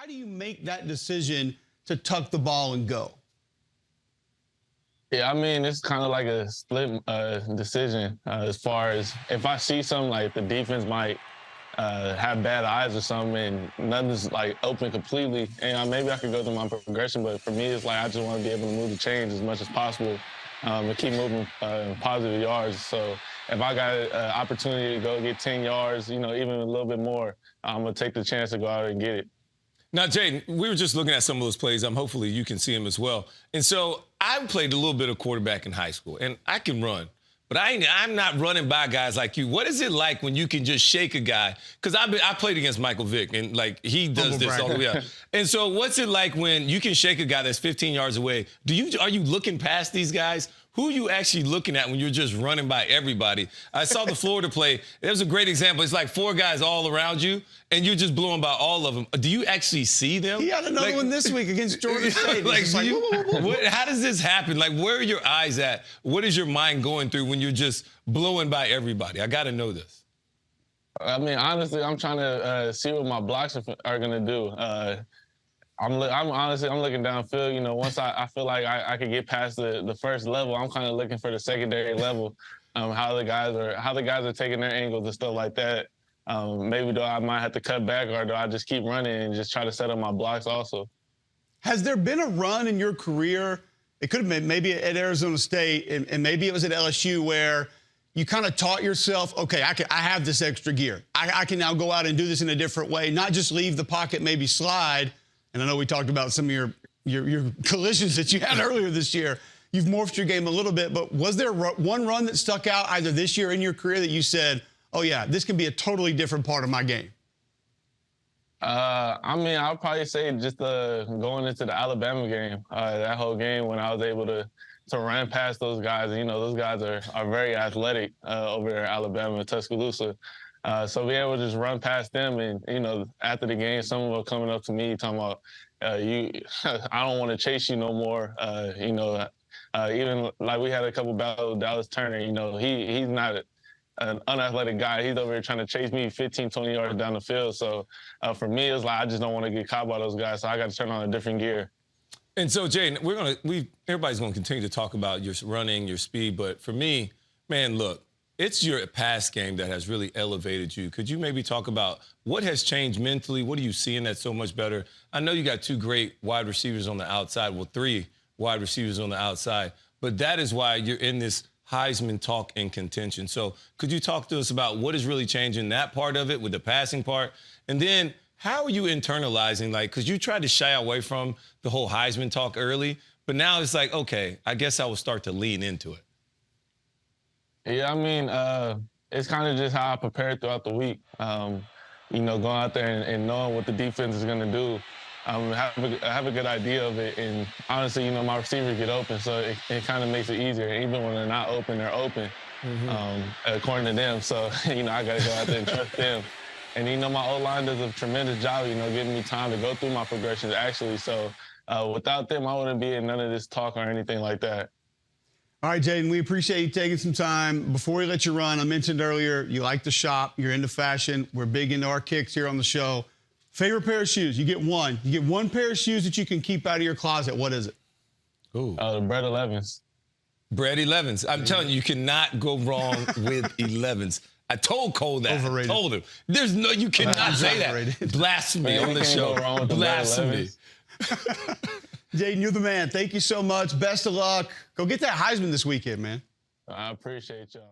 How do you make that decision to tuck the ball and go? Yeah, I mean, it's kind of like a split decision as far as if I see something like the defense might have bad eyes or something and nothing's like open completely, and maybe I could go through my progression, but for me, it's like I just want to be able to move the chains as much as possible and keep moving positive yards. So if I got an opportunity to go get 10 yards, even a little bit more, I'm going to take the chance to go out and get it. Now, Jayden, we were just looking at some of those plays. Hopefully you can see them as well. And so I played a little bit of quarterback in high school, and I can run. But I'm not running by guys like you. What is it like when you can just shake a guy? Because I played against Michael Vick, and, he does this all the way up. And so what's it like when you can shake a guy that's 15 yards away? Are you looking past these guys? Who are you actually looking at when you're just running by everybody? I saw the Florida play. It was a great example. It's like 4 guys all around you, and you're just blowing by all of them. Do you actually see them? He had another one this week against Georgia State. How does this happen? Where are your eyes at? What is your mind going through when you're just blowing by everybody? I got to know this. I mean, honestly, I'm trying to see what my blocks are going to do. I'm looking downfield. Once I feel like I could get past the first level, I'm kind of looking for the secondary level, how the guys are taking their angles and stuff like that. Maybe I might have to cut back, or do I just keep running and just try to set up my blocks also? Has there been a run in your career? It could have been maybe at Arizona State, and maybe it was at LSU, where you kind of taught yourself, okay, I have this extra gear. I can now go out and do this in a different way, not just leave the pocket, maybe slide. And I know we talked about some of your collisions that you had earlier this year. You've morphed your game a little bit, but was there one run that stuck out either this year or in your career that you said, oh, yeah, this can be a totally different part of my game? I mean, I'll probably say just going into the Alabama game, that whole game when I was able to run past those guys. Those guys are very athletic over there at Alabama, Tuscaloosa. So being able to just run past them, and after the game, some of them coming up to me talking about, I don't want to chase you no more. Even like we had a couple battles with Dallas Turner. He's not an unathletic guy. He's over here trying to chase me 15, 20 yards down the field. So for me, it's like I just don't want to get caught by those guys. So I got to turn on a different gear. And so, Jayden, everybody's going to continue to talk about your running, your speed. But for me, man, look. It's your pass game that has really elevated you. Could you maybe talk about what has changed mentally? What are you seeing that's so much better? I know you got 2 great wide receivers on the outside. Well, 3 wide receivers on the outside. But that is why you're in this Heisman talk and contention. So could you talk to us about what is really changing that part of it with the passing part? And then how are you internalizing, because you tried to shy away from the whole Heisman talk early, but now it's like, okay, I guess I will start to lean into it. Yeah, I mean, it's kind of just how I prepare throughout the week. Going out there and knowing what the defense is going to do. I have a good idea of it. And honestly, my receivers get open, so it kind of makes it easier. And even when they're not open, they're open, according to them. So, I got to go out there and trust them. And, my O-line does a tremendous job, giving me time to go through my progressions, actually. So without them, I wouldn't be in none of this talk or anything like that. All right, Jayden, we appreciate you taking some time. Before we let you run, I mentioned earlier you like to shop, you're into fashion. We're big into our kicks here on the show. Favorite pair of shoes? You get one. You get one pair of shoes that you can keep out of your closet. What is it? Ooh. The Bread 11s. Bread 11s. I'm telling you cannot go wrong with 11s. I told Cole that. Overrated. I told him. You cannot say that. Blasphemy on the show. Blasphemy. Jayden, you're the man. Thank you so much. Best of luck. Go get that Heisman this weekend, man. I appreciate y'all.